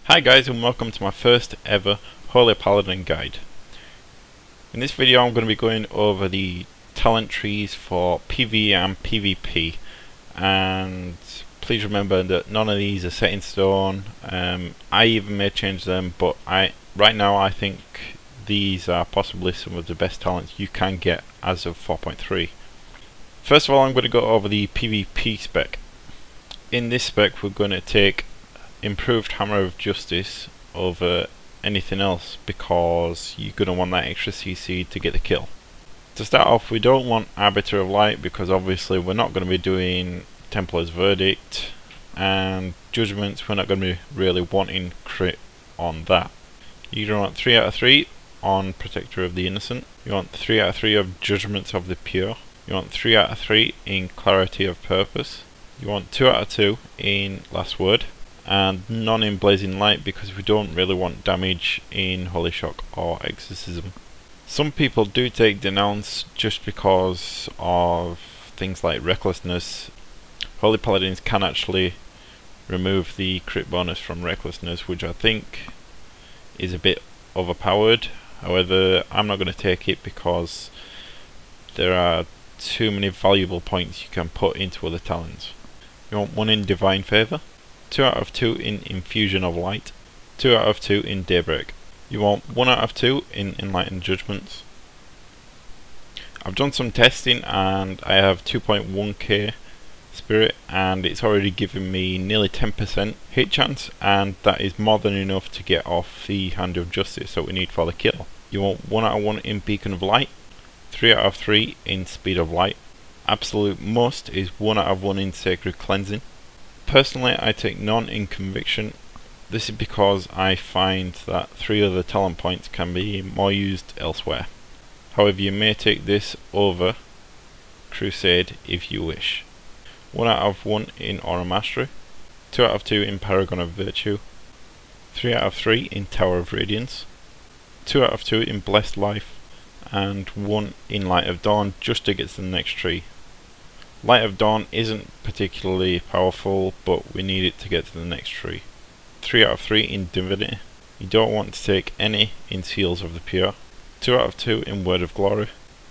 Hi guys, and welcome to my first ever Holy Paladin guide. In this video I'm going to be going over the talent trees for PvE and PvP, and please remember that none of these are set in stone. I even may change them, but right now I think these are possibly some of the best talents you can get as of 4.3. First of all, I'm going to go over the PvP spec. In this spec we're going to take improved Hammer of Justice over anything else because you're going to want that extra CC to get the kill. To start off, we don't want Arbiter of Light because obviously we're not going to be doing Templar's Verdict, and Judgments we're not going to be really wanting crit on that. You're going to want 3 out of 3 on Protector of the Innocent, you want 3 out of 3 of Judgments of the Pure, you want 3 out of 3 in Clarity of Purpose, you want 2 out of 2 in Last Word, and none in Blazing Light because we don't really want damage in Holy Shock or Exorcism. Some people do take Denounce just because of things like Recklessness. Holy Paladins can actually remove the crit bonus from Recklessness, which I think is a bit overpowered. However, I'm not going to take it because there are too many valuable points you can put into other talents. You want 1 in Divine Favour, 2 out of 2 in Infusion of Light, 2 out of 2 in Daybreak. You want 1 out of 2 in Enlightened Judgments. I've done some testing and I have 2.1k Spirit and it's already given me nearly 10% hit chance, and that is more than enough to get off the Hand of Justice that we need for the kill. You want 1 out of 1 in Beacon of Light, 3 out of 3 in Speed of Light. Absolute must is 1 out of 1 in Sacred Cleansing. Personally, I take none in Conviction. This is because I find that 3 other talent points can be more used elsewhere. However, you may take this over Crusade if you wish. 1 out of 1 in Aura Mastery, 2 out of 2 in Paragon of Virtue, 3 out of 3 in Tower of Radiance, 2 out of 2 in Blessed Life, and 1 in Light of Dawn just to get to the next tree. Light of Dawn isn't particularly powerful, but we need it to get to the next tree. 3 out of 3 in Divinity. You don't want to take any in Seals of the Pure. 2 out of 2 in Word of Glory,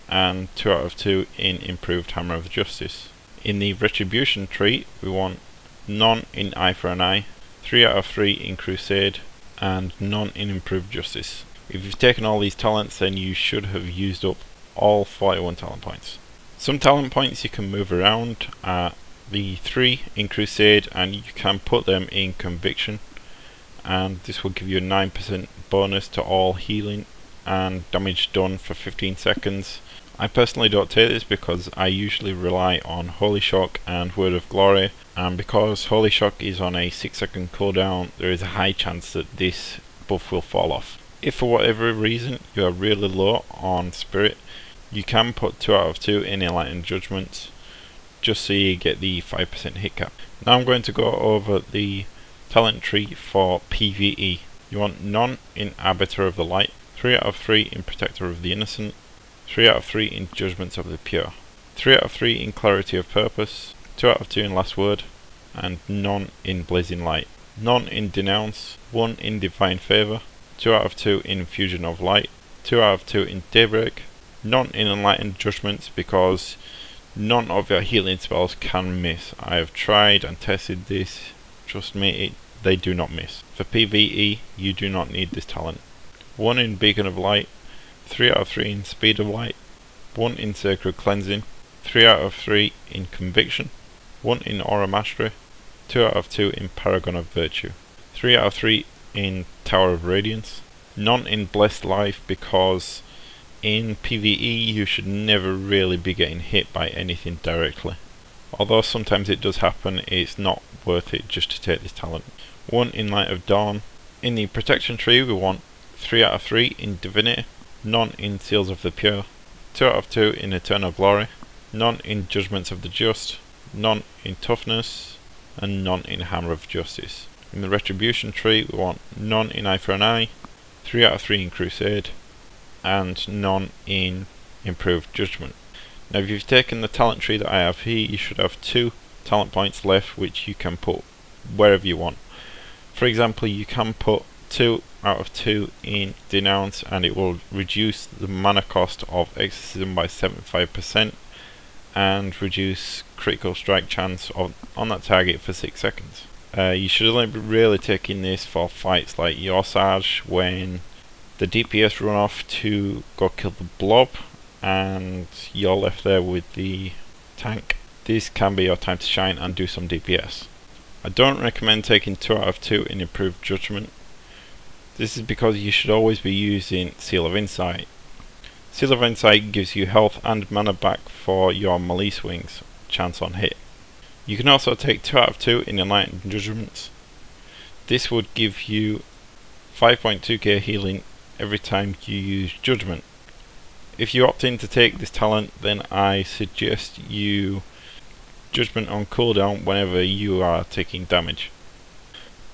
and 2 out of 2 in Improved Hammer of Justice. In the Retribution tree we want none in Eye for an Eye, 3 out of 3 in Crusade, and none in Improved Justice. If you've taken all these talents, then you should have used up all 41 talent points. Some talent points you can move around are the 3 in Crusade, and you can put them in Conviction, and this will give you a 9% bonus to all healing and damage done for 15 seconds. I personally don't take this because I usually rely on Holy Shock and Word of Glory, and because Holy Shock is on a 6-second cooldown, there is a high chance that this buff will fall off. If for whatever reason you are really low on Spirit, you can put 2 out of 2 in Enlightened Judgments just so you get the 5% hit cap. Now I'm going to go over the talent tree for PvE. You want none in Arbiter of the Light, 3 out of 3 in Protector of the Innocent, 3 out of 3 in Judgments of the Pure, 3 out of 3 in Clarity of Purpose, 2 out of 2 in Last Word, and none in Blazing Light. None in Denounce, 1 in Divine Favour, 2 out of 2 in Infusion of Light, 2 out of 2 in Daybreak, none in Enlightened Judgments because none of your healing spells can miss. I have tried and tested this, trust me, they do not miss. For PvE, you do not need this talent. 1 in Beacon of Light, 3 out of 3 in Speed of Light, 1 in Sacred Cleansing, 3 out of 3 in Conviction, 1 in Aura Mastery, 2 out of 2 in Paragon of Virtue, 3 out of 3 in Tower of Radiance, none in Blessed Life because in PvE you should never really be getting hit by anything directly. Although sometimes it does happen, it's not worth it just to take this talent. 1 in Light of Dawn. In the Protection tree we want 3 out of 3 in Divinity, none in Seals of the Pure, 2 out of 2 in Eternal Glory, none in Judgments of the Just, none in Toughness, and none in Hammer of Justice. In the Retribution tree we want none in Eye for an Eye, 3 out of 3 in Crusade, and none in Improved Judgment. Now if you've taken the talent tree that I have here, you should have 2 talent points left which you can put wherever you want. For example, you can put 2 out of 2 in Denounce and it will reduce the mana cost of Exorcism by 75% and reduce critical strike chance on that target for 6 seconds. You should only be really taking this for fights like Yorsage, when the DPS run off to go kill the blob and you're left there with the tank. This can be your time to shine and do some DPS. I don't recommend taking 2 out of 2 in Improved Judgment. This is because you should always be using Seal of Insight. Seal of Insight gives you health and mana back for your melee swings chance on hit. You can also take 2 out of 2 in Enlightened Judgments. This would give you 5.2k healing every time you use Judgment. If you opt in to take this talent, then I suggest you Judgment on cooldown whenever you are taking damage.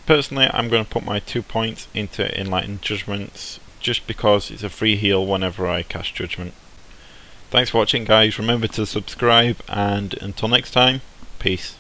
Personally, I'm going to put my 2 points into Enlightened Judgments just because it's a free heal whenever I cast Judgment. Thanks for watching, guys. Remember to subscribe, and until next time, peace.